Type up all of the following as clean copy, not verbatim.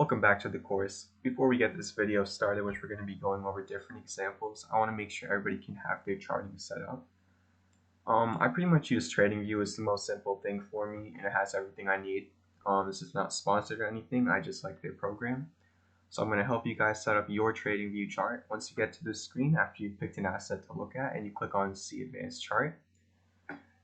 Welcome back to the course. Before we get this video started, which we're going to be going over different examples, I want to make sure everybody can have their charting set up. I pretty much use TradingView as the most simple thing for me, and it has everything I need. This is not sponsored or anything, I just like their program. So I'm going to help you guys set up your TradingView chart. Once you get to this screen, after you've picked an asset to look at and you click on See Advanced Chart,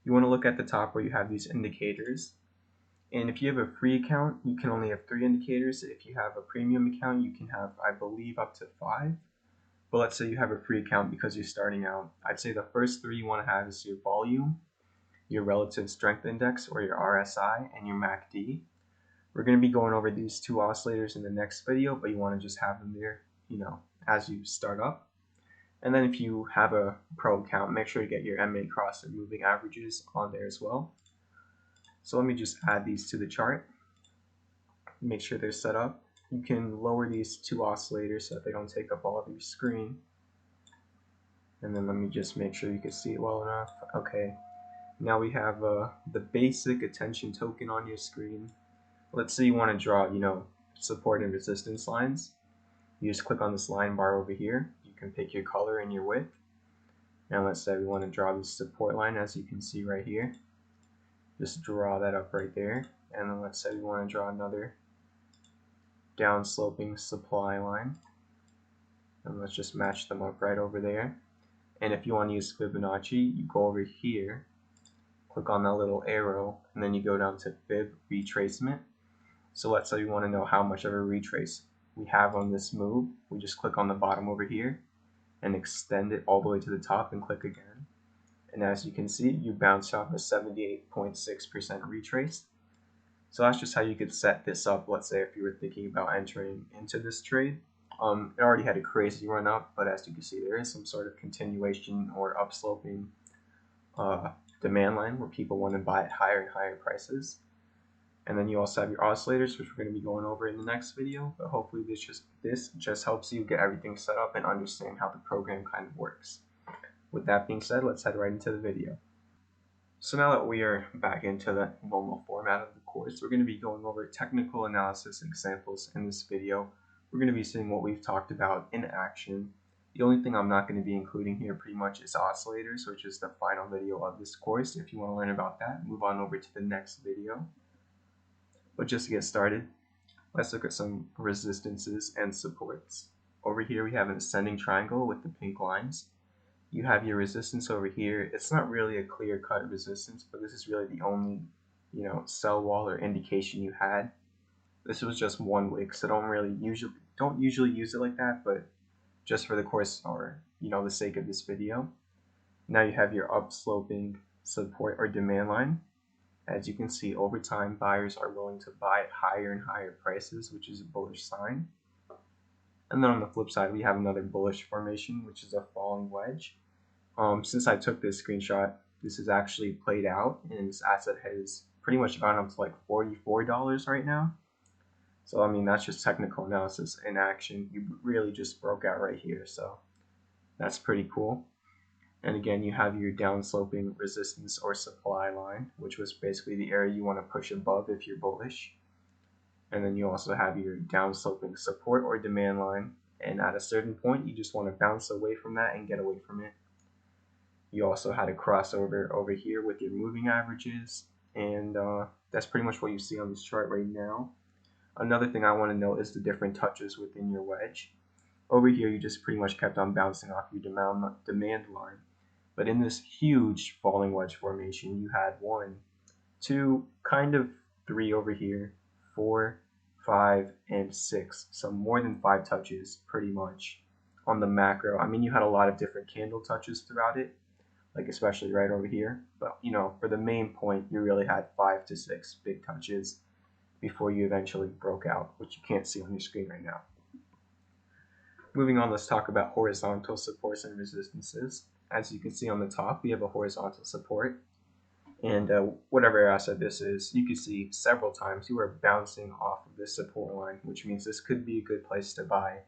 you want to look at the top where you have these indicators. And if you have a free account, you can only have 3 indicators. If you have a premium account, you can have, I believe, up to 5. But let's say you have a free account because you're starting out. I'd say the first 3 you want to have is your volume, your relative strength index, or your RSI, and your MACD. We're going to be going over these 2 oscillators in the next video, but you want to just have them there, as you start up. And then if you have a pro account, make sure to get your MA cross and moving averages on there as well. So let me just add these to the chart. Make sure they're set up. You can lower these 2 oscillators so that they don't take up all of your screen. And then let me just make sure you can see it well enough. Okay, now we have the basic attention token on your screen. Let's say you want to draw, support and resistance lines. You just click on this line bar over here. You can pick your color and your width. Now let's say we want to draw this support line, as you can see right here. Just draw that up right there, and then let's say we want to draw another downsloping supply line, and let's just match them up right over there. And if you want to use Fibonacci, you go over here, click on that little arrow, and then you go down to Fib retracement. So let's say we want to know how much of a retrace we have on this move. We just click on the bottom over here and extend it all the way to the top and click again. And as you can see, you bounce off a 78.6% retrace. So that's just how you could set this up. Let's say if you were thinking about entering into this trade. It already had a crazy run up, but as you can see, there is some sort of continuation or upsloping demand line where people want to buy at higher and higher prices. And then you also have your oscillators, which we're going to be going over in the next video. But hopefully this just helps you get everything set up and understand how the program kind of works. With that being said, let's head right into the video. So now that we are back into the normal format of the course, we're going to be going over technical analysis examples in this video. We're going to be seeing what we've talked about in action. The only thing I'm not going to be including here pretty much is oscillators, which is the final video of this course. If you want to learn about that, move on over to the next video. But just to get started, let's look at some resistances and supports. Over here we have an ascending triangle with the pink lines. You have your resistance over here. It's not really a clear-cut resistance, but this is really the only, sell wall or indication you had. This was just one wick, so don't usually use it like that, but just for the course or the sake of this video. Now you have your upsloping support or demand line. As you can see, over time, buyers are willing to buy at higher and higher prices, which is a bullish sign. And then on the flip side, we have another bullish formation, which is a falling wedge. Since I took this screenshot, this is actually played out, and this asset has pretty much gone up to like $44 right now. So I mean, that's just technical analysis in action. You really just broke out right here, so that's pretty cool. And again, you have your downsloping resistance or supply line, which was basically the area you want to push above if you're bullish. And then you also have your downsloping support or demand line, and at a certain point you just want to bounce away from that and get away from it. You also had a crossover over here with your moving averages, and that's pretty much what you see on this chart right now. Another thing I want to note is the different touches within your wedge. Over here you just pretty much kept on bouncing off your demand line, but in this huge falling wedge formation you had 1, 2, kind of 3 over here, 4, 5, and 6. So more than 5 touches pretty much on the macro. I mean, you had a lot of different candle touches throughout it, like especially right over here. But for the main point, you really had 5 to 6 big touches before you eventually broke out, which you can't see on your screen right now. Moving on, let's talk about horizontal supports and resistances. As you can see on the top, we have a horizontal support. And whatever asset this is, you can see several times you are bouncing off of this support line, which means this could be a good place to buy.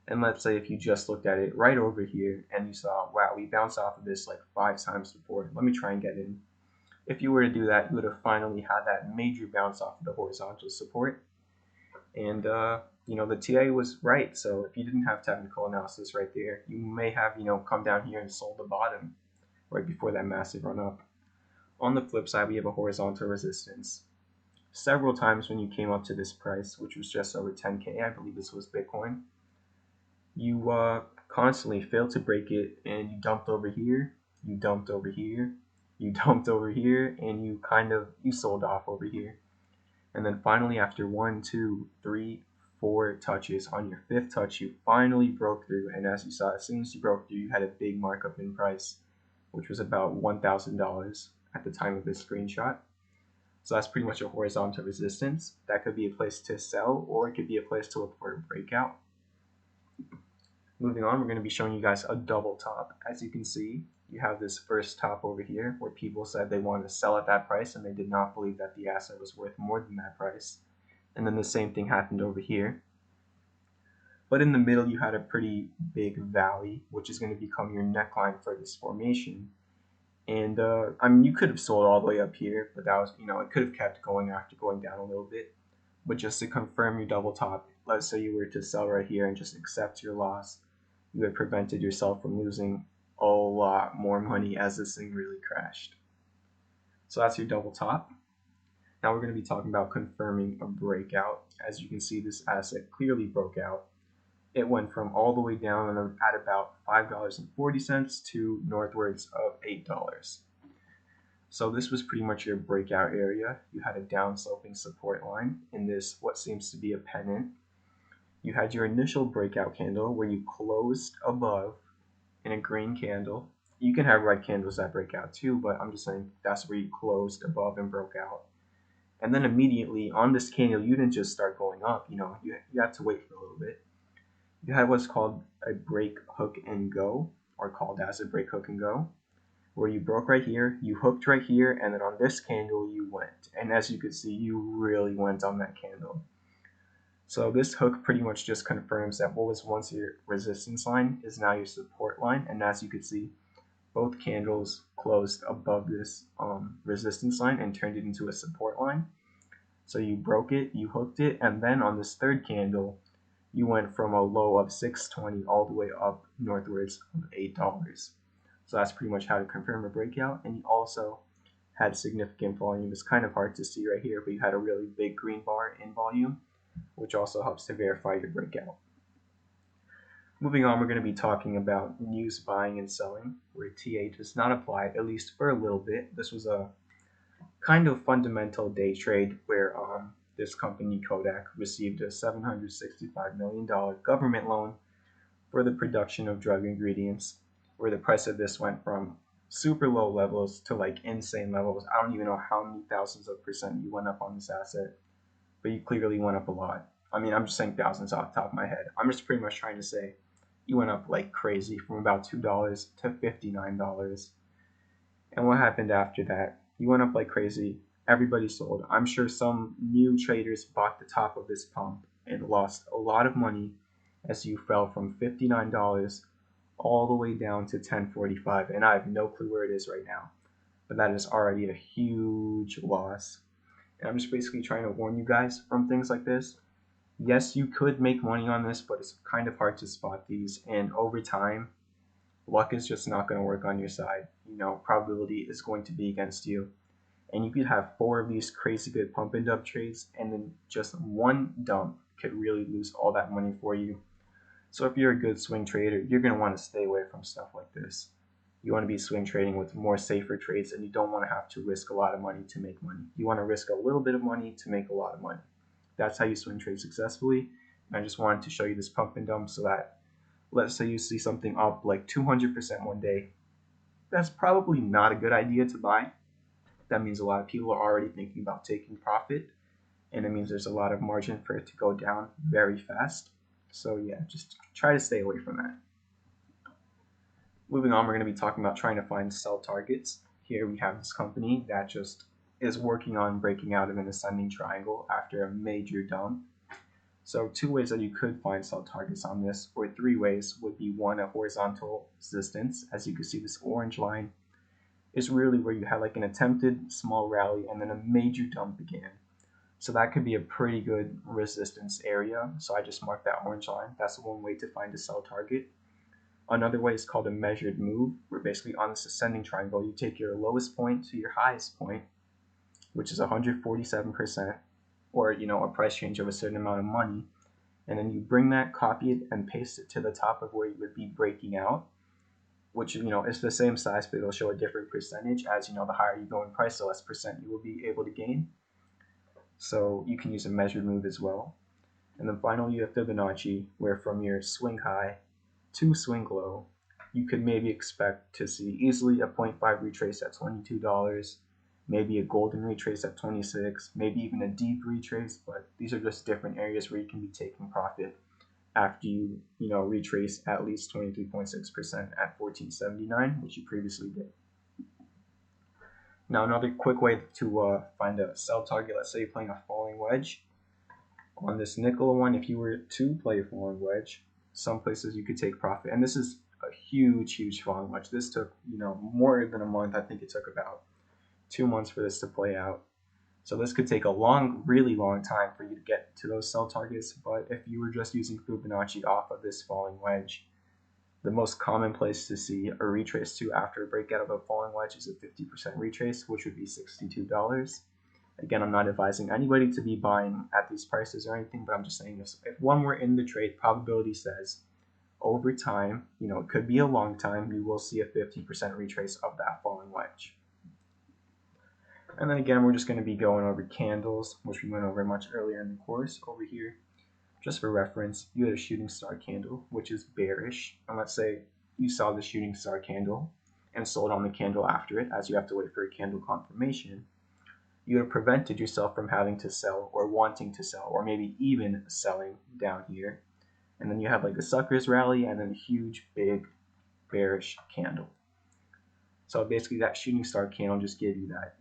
And let's say if you just looked at it right over here and you saw, wow, we bounced off of this like 5 times before, let me try and get in. If you were to do that, you would have finally had that major bounce off of the horizontal support. And you know, the TA was right. So if you didn't have technical analysis right there, you may have, you know, come down here and sold the bottom right before that massive run up. On the flip side, we have a horizontal resistance. Several times when you came up to this price, which was just over 10K, I believe this was Bitcoin, you constantly failed to break it, and you dumped over here, you dumped over here, you dumped over here, and you sold off over here. And then finally, after 1, 2, 3, 4 touches, on your fifth touch, you finally broke through. And as you saw, as soon as you broke through, you had a big markup in price, which was about $1,000 at the time of this screenshot. So that's pretty much a horizontal resistance. That could be a place to sell, or it could be a place to look for a breakout. Moving on, we're going to be showing you guys a double top. As you can see, you have this first top over here where people said they wanted to sell at that price and they did not believe that the asset was worth more than that price. And then the same thing happened over here. But in the middle, you had a pretty big valley, which is going to become your neckline for this formation. And I mean, you could have sold all the way up here, but that was, you know, it could have kept going after going down a little bit. But just to confirm your double top, let's say you were to sell right here and just accept your loss, you had prevented yourself from losing a lot more money as this thing really crashed. So that's your double top. Now we're going to be talking about confirming a breakout. As you can see, this asset clearly broke out. It went from all the way down at about $5.40 to northwards of $8. So this was pretty much your breakout area. You had a down sloping support line in this, what seems to be a pennant. You had your initial breakout candle where you closed above in a green candle. You can have red candles that break out too, but I'm just saying that's where you closed above and broke out. And then immediately on this candle, you didn't just start going up, you know, you had to wait for a little bit. You had what's called a break, hook, and go, or called as a break, hook, and go, where you broke right here, you hooked right here, and then on this candle you went. And as you can see, you really went on that candle. So this hook pretty much just confirms that what was once your resistance line is now your support line. And as you can see, both candles closed above this resistance line and turned it into a support line. So you broke it, you hooked it, and then on this third candle, you went from a low of $6.20 all the way up northwards of $8. So that's pretty much how to confirm a breakout. And you also had significant volume. It's kind of hard to see right here, but you had a really big green bar in volume, which also helps to verify your breakout. Moving on, we're going to be talking about news buying and selling, where TA does not apply, at least for a little bit. This was a kind of fundamental day trade where this company, Kodak, received a $765 million government loan for the production of drug ingredients, where the price of this went from super low levels to like insane levels. I don't even know how many thousands of percent you went up on this asset, but you clearly went up a lot. I mean, I'm just saying thousands off the top of my head. I'm just pretty much trying to say you went up like crazy from about $2 to $59. And what happened after that? You went up like crazy. Everybody sold. I'm sure some new traders bought the top of this pump and lost a lot of money as you fell from $59 all the way down to $10.45. And I have no clue where it is right now. But that is already a huge loss. And I'm just basically trying to warn you guys from things like this. Yes, you could make money on this, but it's kind of hard to spot these. And over time, luck is just not going to work on your side. You know, probability is going to be against you. And you could have 4 of these crazy good pump and dump trades, and then just one dump could really lose all that money for you. So if you're a good swing trader, you're going to want to stay away from stuff like this. You want to be swing trading with more safer trades, and you don't want to have to risk a lot of money to make money. You want to risk a little bit of money to make a lot of money. That's how you swing trade successfully. And I just wanted to show you this pump and dump so that, let's say you see something up like 200% one day. That's probably not a good idea to buy. That means a lot of people are already thinking about taking profit, and it means there's a lot of margin for it to go down very fast. So yeah, just try to stay away from that. Moving on, we're going to be talking about trying to find sell targets. Here we have this company that just is working on breaking out of an ascending triangle after a major dump. So 2 ways that you could find sell targets on this, or 3 ways, would be 1, a horizontal resistance. As you can see, this orange line is really where you had like an attempted small rally and then a major dump began. So that could be a pretty good resistance area. So I just marked that orange line. That's one way to find a sell target. Another way is called a measured move, where basically on this ascending triangle, you take your lowest point to your highest point, which is 147%, or a price change of a certain amount of money, and then you bring that, copy it, and paste it to the top of where you would be breaking out, which is the same size, but it'll show a different percentage. As the higher you go in price, the less percent you will be able to gain. So you can use a measured move as well. And then finally, you have Fibonacci, where from your swing high to swing low, you could maybe expect to see easily a 0.5 retrace at $22, maybe a golden retrace at 26, maybe even a deep retrace, but these are just different areas where you can be taking profit after you retrace at least 23.6% at 1479, which you previously did. Now another quick way to find a sell target, let's say you're playing a falling wedge. On this nickel one, if you were to play a falling wedge, some places you could take profit, and this is a huge falling wedge. This took more than a month. I think it took about 2 months for this to play out. So this could take a really long time for you to get to those sell targets. But if you were just using Fibonacci off of this falling wedge, the most common place to see a retrace to after a breakout of a falling wedge is a 50% retrace, which would be $62. Again, I'm not advising anybody to be buying at these prices or anything, but I'm just saying if one were in the trade, probability says over time, it could be a long time, you will see a 50% retrace of that falling wedge. And then again, we're just going to be going over candles, which we went over much earlier in the course. Over here, just for reference, you had a shooting star candle, which is bearish. And let's say you saw the shooting star candle and sold on the candle after it, as you have to wait for a candle confirmation. You have prevented yourself from having to sell or wanting to sell, or maybe even selling down here. And then you have like a suckers rally and then a huge big bearish candle. So basically that shooting star candle just gave you that,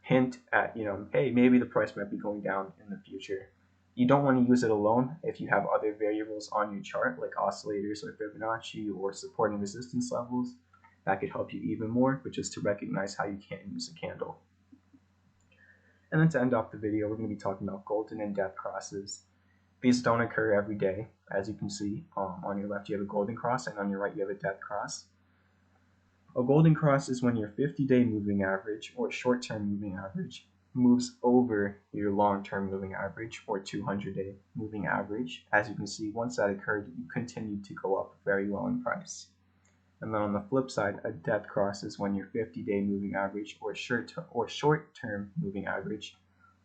hint at, hey, maybe the price might be going down in the future. You don't want to use it alone if you have other variables on your chart, like oscillators or Fibonacci or support and resistance levels. That could help you even more, which is to recognize how you can't use a candle. And then to end off the video, we're going to be talking about golden and death crosses. These don't occur every day. As you can see, on your left you have a golden cross, and on your right you have a death cross. A golden cross is when your 50-day moving average or short-term moving average moves over your long-term moving average or 200-day moving average. As you can see, once that occurred, you continued to go up very well in price. And then on the flip side, a death cross is when your 50-day moving average or short-term moving average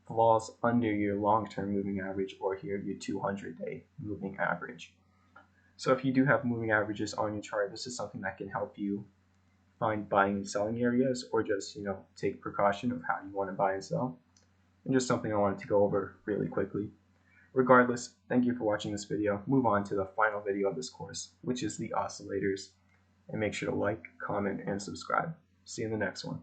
falls under your long-term moving average, or here your 200-day moving average. So if you do have moving averages on your chart, this is something that can help you find buying and selling areas, or just take precaution of how you want to buy and sell. And just something I wanted to go over really quickly. Regardless, thank you for watching this video. Move on to the final video of this course, which is the oscillators. And make sure to like, comment, and subscribe. See you in the next one.